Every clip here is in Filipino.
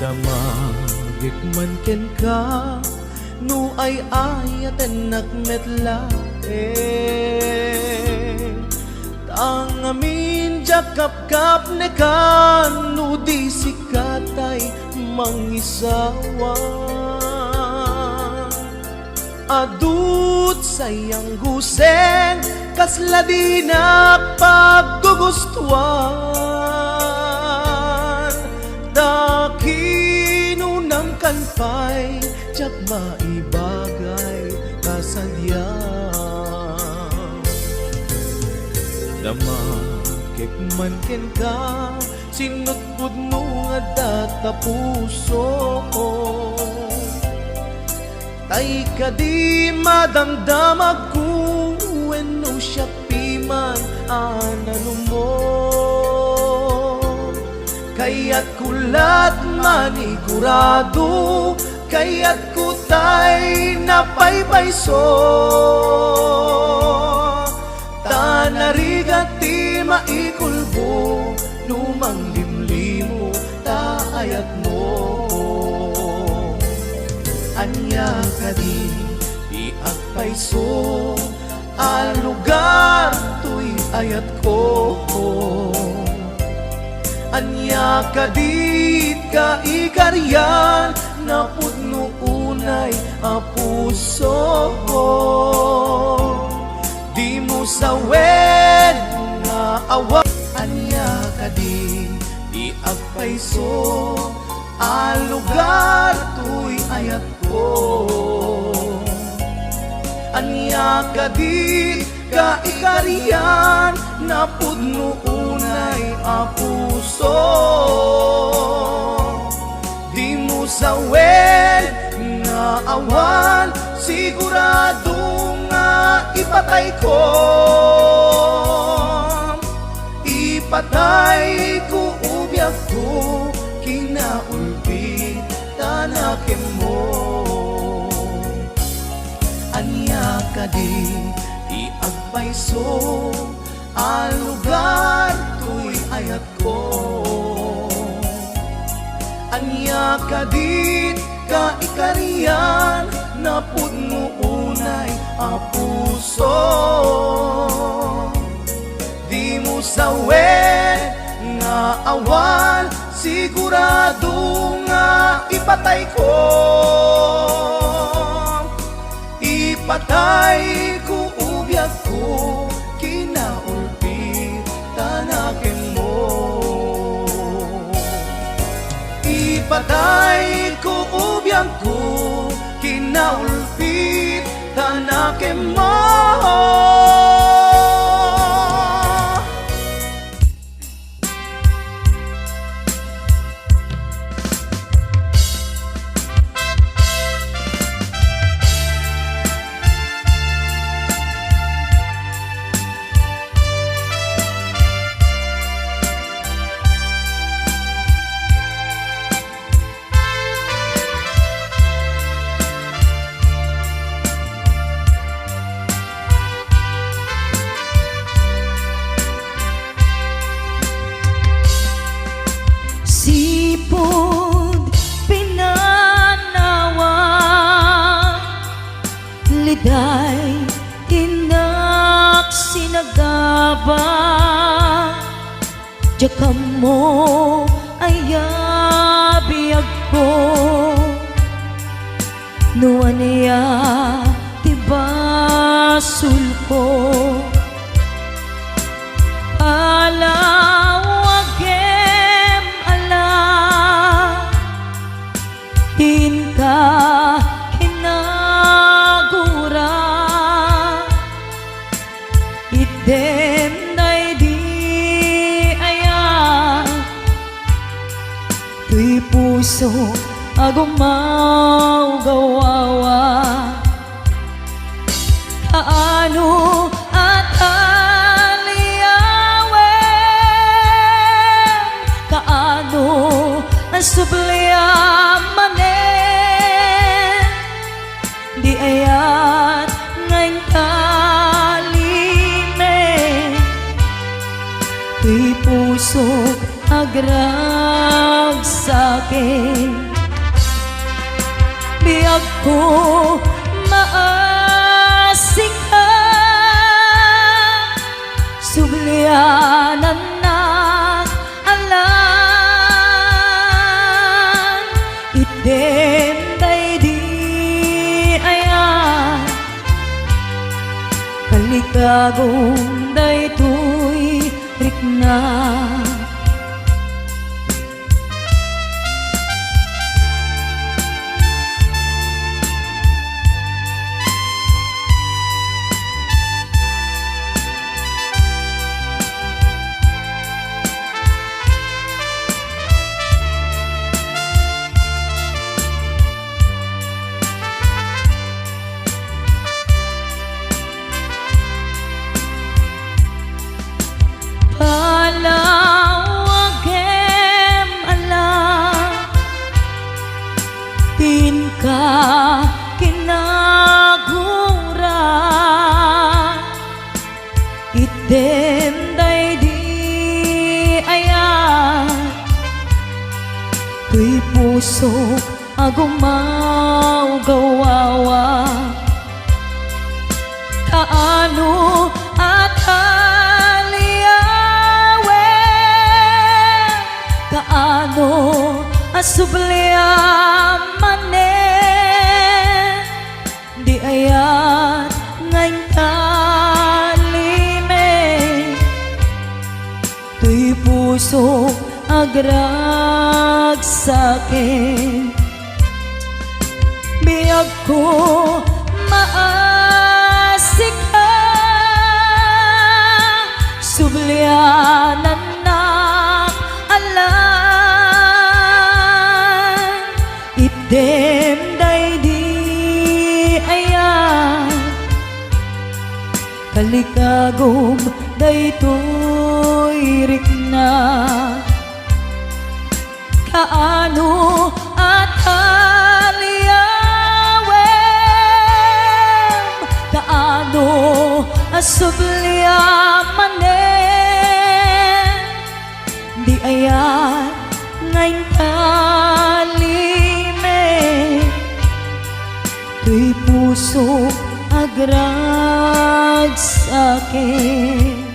Damagik man ken ka, no ay ayaten nakmetla Tang amin jakap-kap ne kan, no di sikatay mangisawan Adut sayang guseng, kasla di na paggugustuhan Dakinunang kanpay, jak maibagay kasadyan Damakik man ken ka, sinutpud mo nga data puso Tay ka di madamdamag ko, no siya piman anano mo Kaya't kulat manigurado, kaya't kutay napaypayso Tanarigat ti maikulbo, lumang limlimo taayat mo Anya ka di agpayso, al lugar to'y ayat ko Anya ka dit ka ikaryan, na pudno unay a puso Di mo sawen nga awa Anya ka di agpayso, al lugar to'y ayat ko Anya ka di ka ikarian, na pudno unay a puso Di mo sawen nga awan, sigurado nga ipatay ko Ipatay ko ubyak ko, kinaulpit tanakin mo Anya ka di agpayso, al lugar to'y ayat ko Anya ka dit ka ikarian, na pudno unay a puso Di mo sawen nga awan, sigurado nga ipatay ko Ipatay ko ubyak ko, kinaulpit tanakin mo Ipatay ko ubyak ko, kinaulpit tanakin mo Sipod pinanawa, liday tinak sinagaba Jaka mo ayabiyag ko, nuwan niya tibasul ko Alawagem ala, din ka kinagura Idem day di ayan, tuy puso agumaw gawawa Kaano at subliamanen di ayat ngayon kalime tuy puso agrag sa'kin. Biyag ko maasik ka, sublianan na alam. Item day di ayan, kalikagong day tuy rikna. Palawagem alam, tin ka kinaguran. Item day di ayan, tuy puso agumaw gawawa. Kaano at kaano asubliaman di ayat ngayon kalime. Tuy puso agrag sa'kin. Biyag ko maasik ka, sublianan na alam. Item day di ayan, kalikagom day tuy rikna. Kaano at aliyawem, kaano asubliaman di ayan ngayon kalime. Tuy puso agrag sa'kin.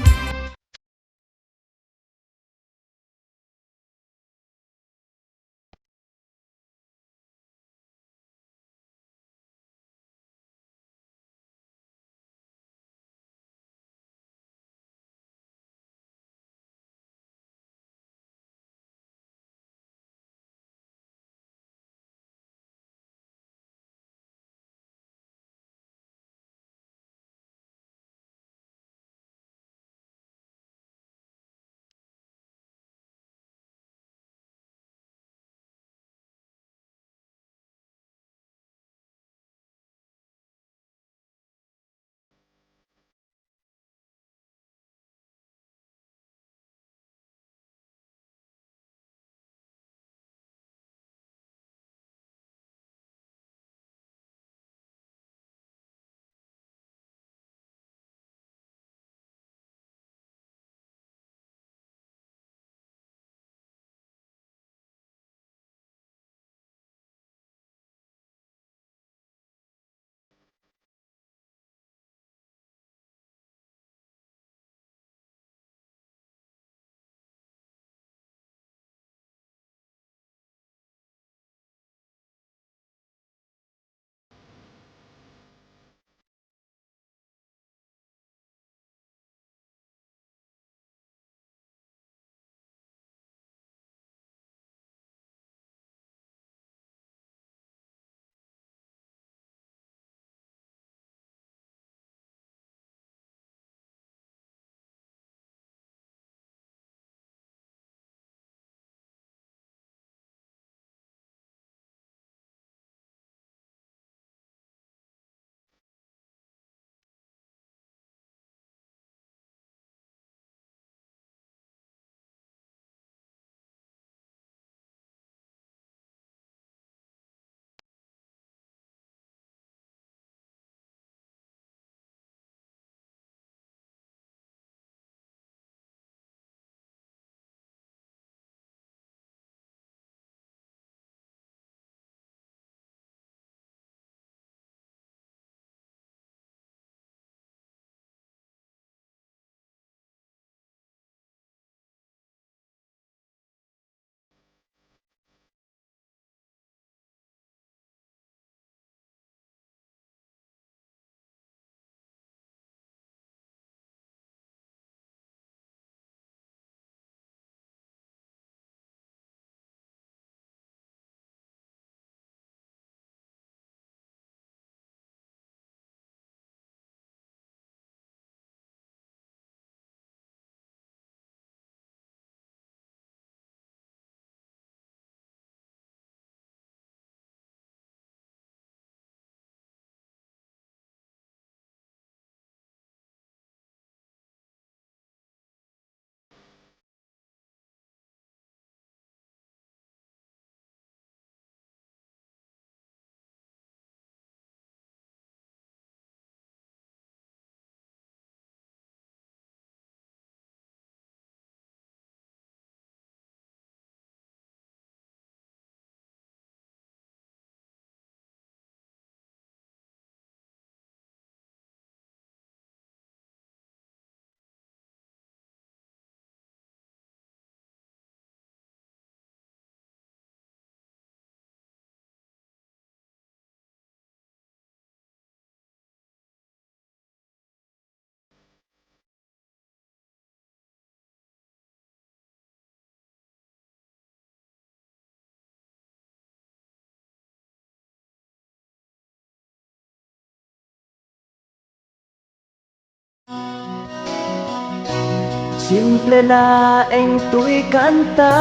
Simple laeng tuy kanta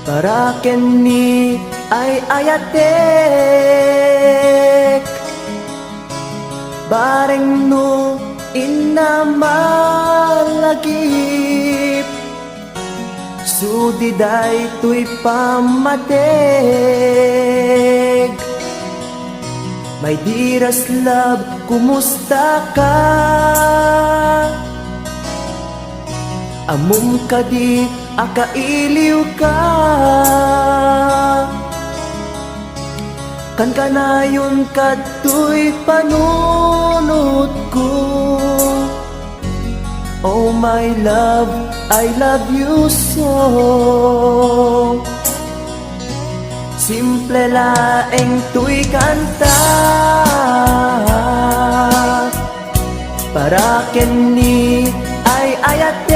para kenni ay ayatek bareng no inamalagip sudiday tuy pamateg. My dearest love, kumusta ka? Amom ka di, akailiw ka. Kan kanayon kato'y panunod ko. Oh my love, I love you so. Simple laeng tuy kanta para kenni ay ayatek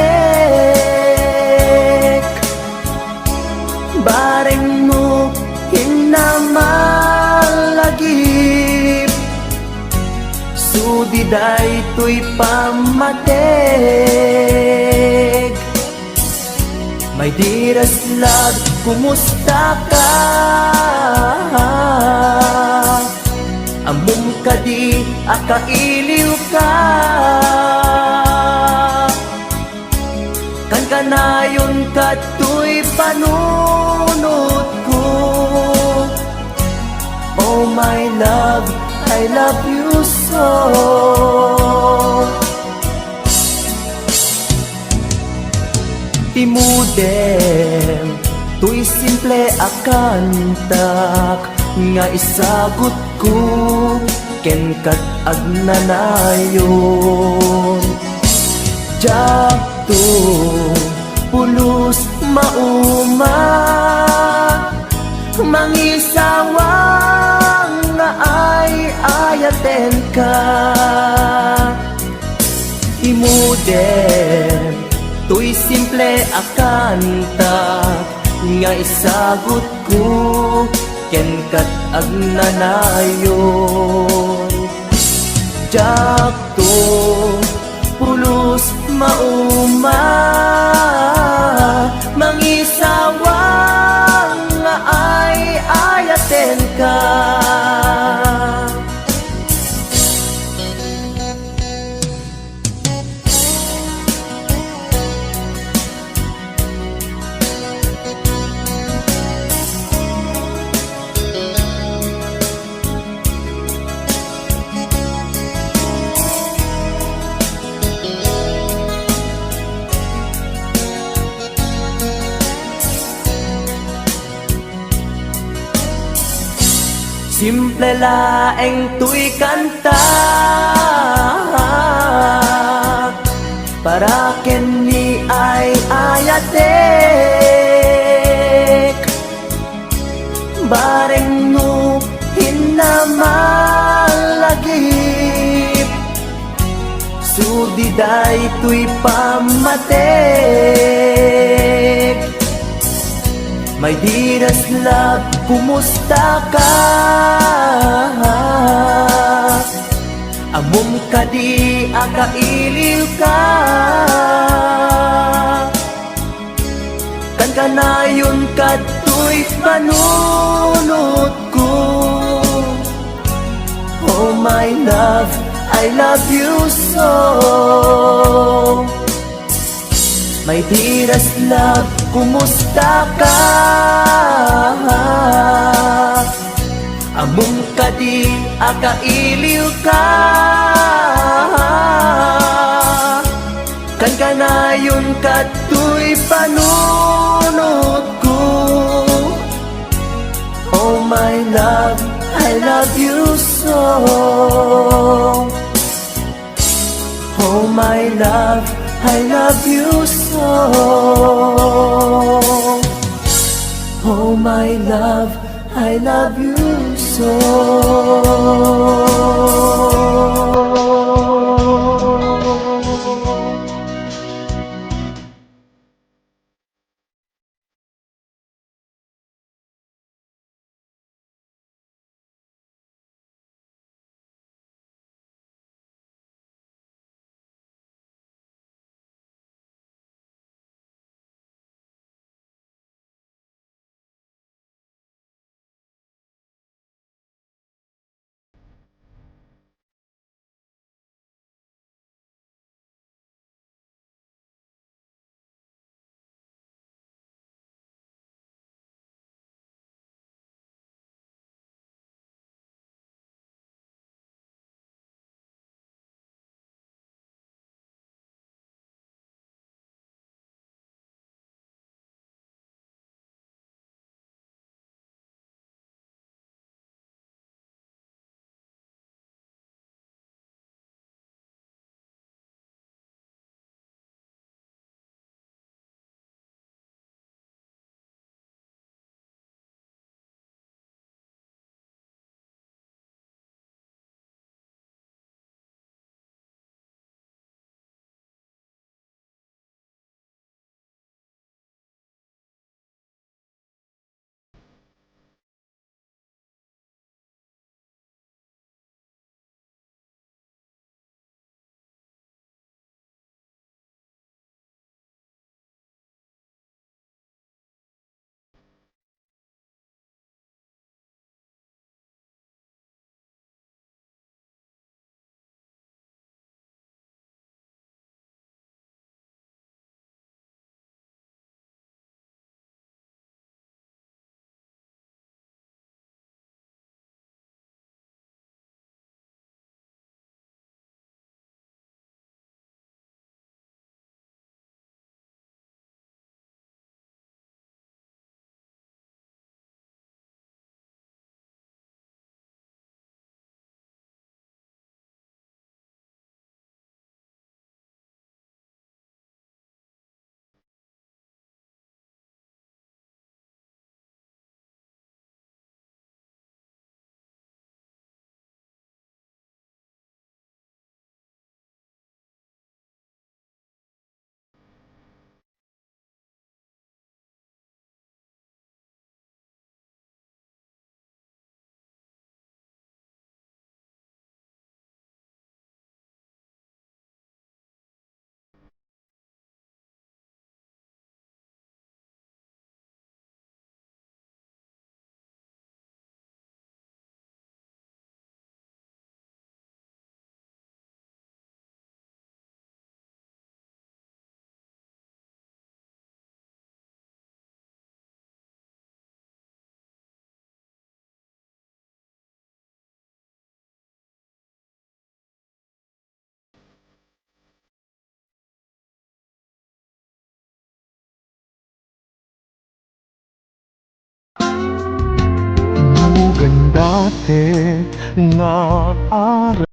bareng mo hinamalagip sudiday tuy pamateg. My dearest love, kumusta ka? Amom ka di, akailiw ka. Kan kanayon kato'y panunod ko. Oh my love, I love you so. Timudem, tuy simple akantak nga isagot ko ken kat agnanayon. Jakto pulos mauma mangisawang nga ay ayaten ka. Timudem, tuy simple akanta nga isagot ko ken kat agnanayon. Jakto pulos mauma mangisawang nga ay ayaten ka. Simple laeng tuy kanta para kenni ay ayatek bareng no hinamalagip sudiday tuy pamateg. My dearest love, kumusta ka? Amom ka di, akailiw ka. Kan kanayon kato'y panunod ko. Oh my love, I love you so. My dearest love, kumusta ka? Amom ka di, akailiw ka. Kan kanayon kato'y panunod ko. Oh my love, I love you so. Oh my love, I love you so. Oh my love, I love you so. Kang dati nga araw.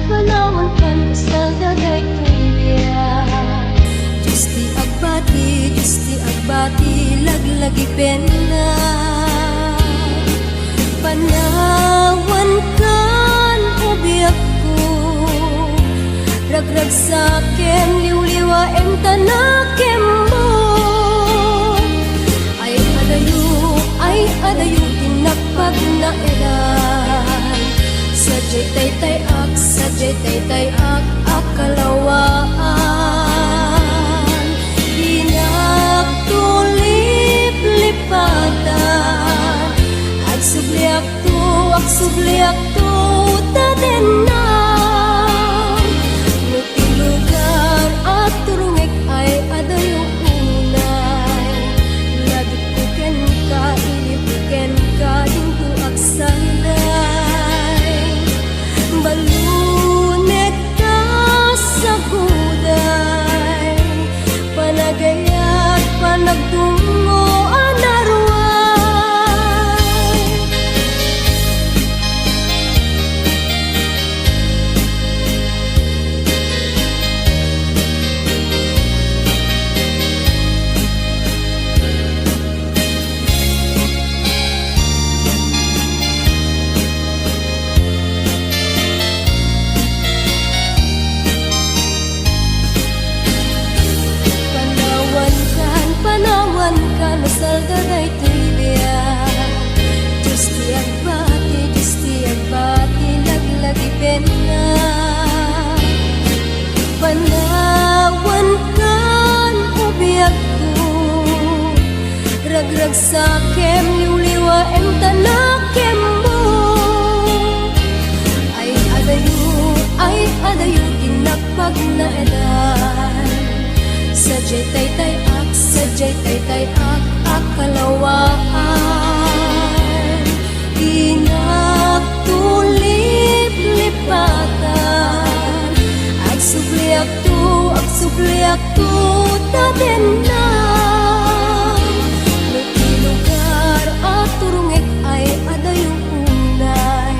Panawan kan sa dagay tuya. Diyos ti agbati, laglagi pena. Panawan kan ubiyak ko, ragrag sa akin, liwliwaem tanakem mo. Ay adayo, tinapag na eran. Sadyay taytay ak, akalawaan. Dinagtulip lipatan, ak subliak to, taden na. Nutilugar at turungik ay adayo unay. Lagi puken ka, ilipuken ka, dinto ak sanday. Balunet ka sa guday, panagayat, panagtungo, anarway. Panawan kan, masal daday tuya. Diyos ti agbati, laglagi pena. Panawan kan, ubiyak ko, ragrag sakem, liwliwaem tanakem mo. Ay adayo, tinapag na edan. Sadyay taytay ak, akalawaan. Dinagtulip lipatan, ak subliak to, taden na. Nutilugar at turungik ay adayong unay.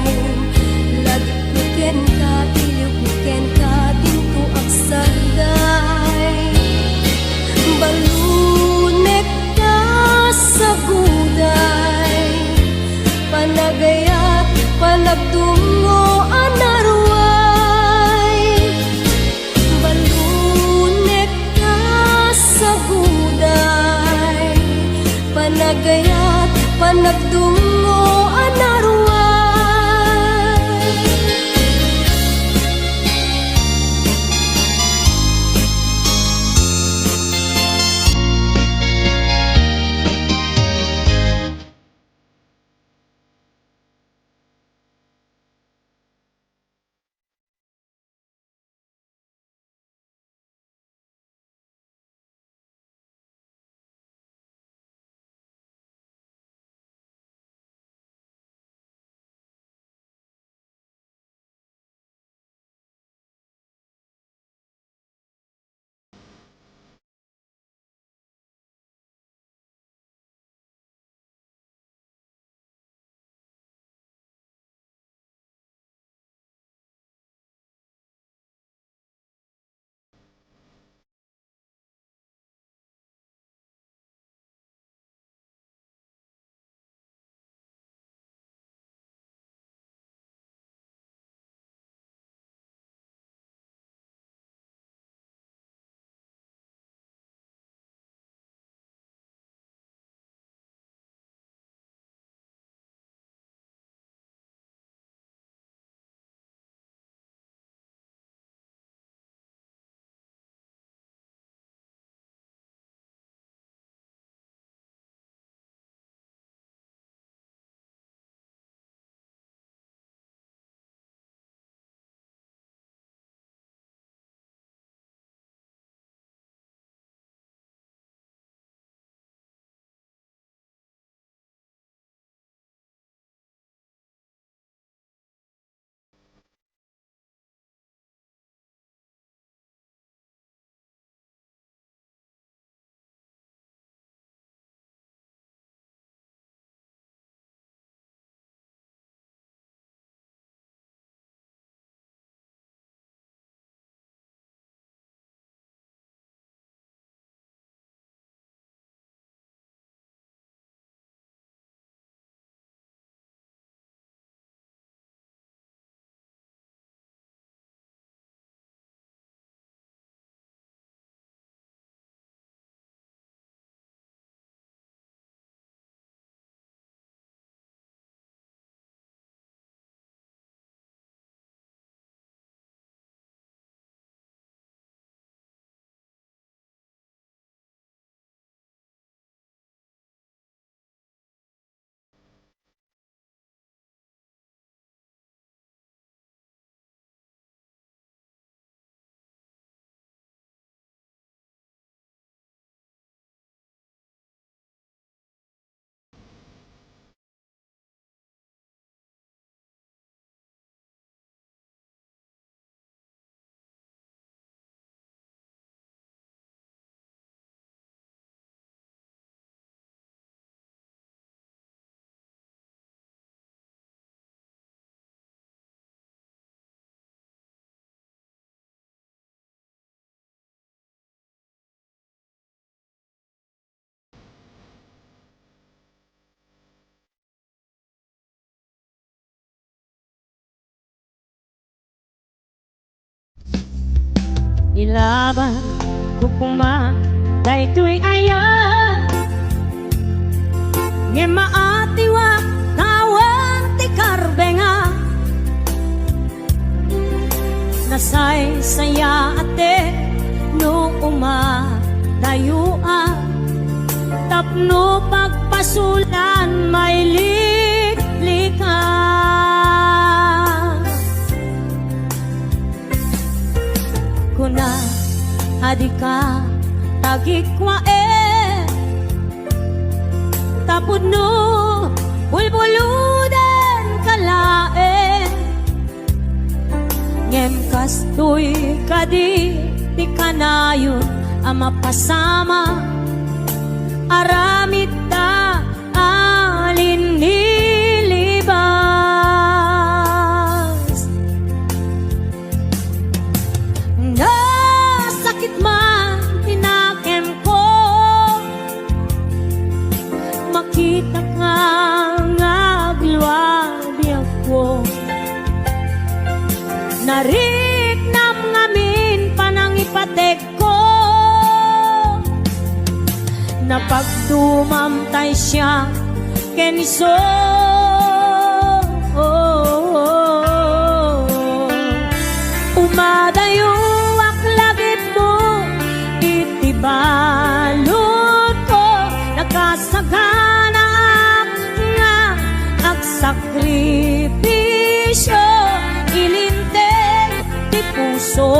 Lagi puken ka, ilipuken ka, dinto ak sanday. Balunet ka sa guday, ilaban ko kuma daytoy aya nge maatiwa kawan ti karbenga nasay saya ate no umadayua tapno pagpasulan may liklika kuna adika tagikwa tapod no bulbuludan kalae ngem kastoy kadi ti kanayon ama pasama aramid ta alin nilibas nasakit man tinakem ko makita ka ngagluwabi ako nariknam ngamin panangipatek ko na pagdumamtay siya keniso umadayo aklagip mo itibalot ko nakasagana nga agsakripisyo ilinteg ti puso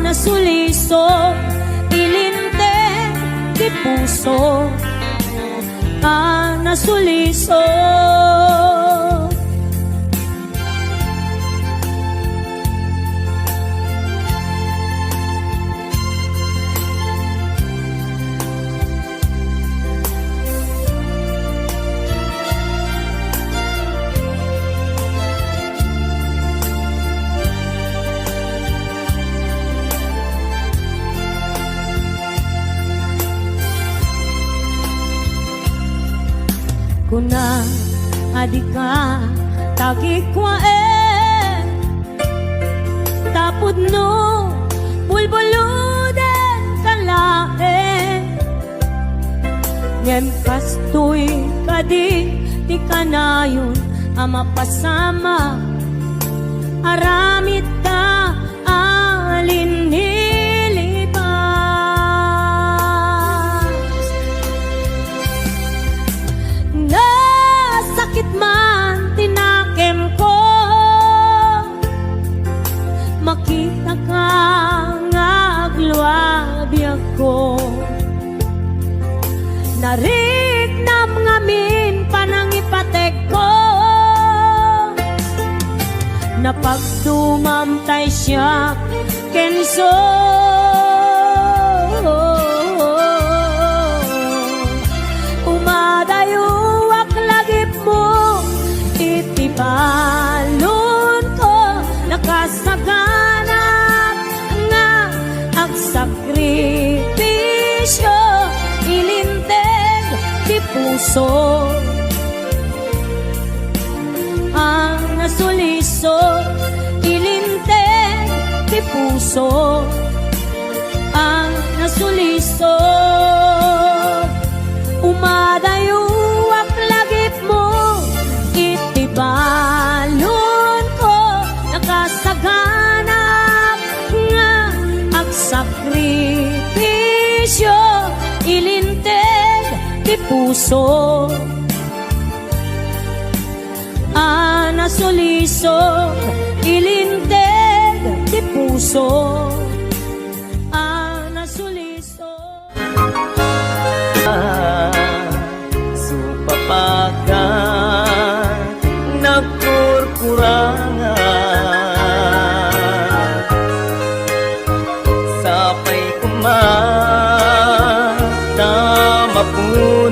nasuliso ilinteg ti puso nasuliso kuna adika tagikwa tapod no bulbuludan kalae ngem kastoy kadi ti kanayon ama pasama aramid ta alin sakit man tinakem ko makita ka ngagluwabi ako nariknam ngamin panangipatek ko na pagdumamtay siya kenso umadayo itibalon ko nakasaganap nga agsakripisyo ilinteg ti puso nasuliso ilinteg ti puso nasuliso umadayo balon ko nakasaganap nga agsakripisyo ilinteg ti puso nasuliso ilinteg ti puso nasuliso supapakan nagkurkurangan sapay kumata mapun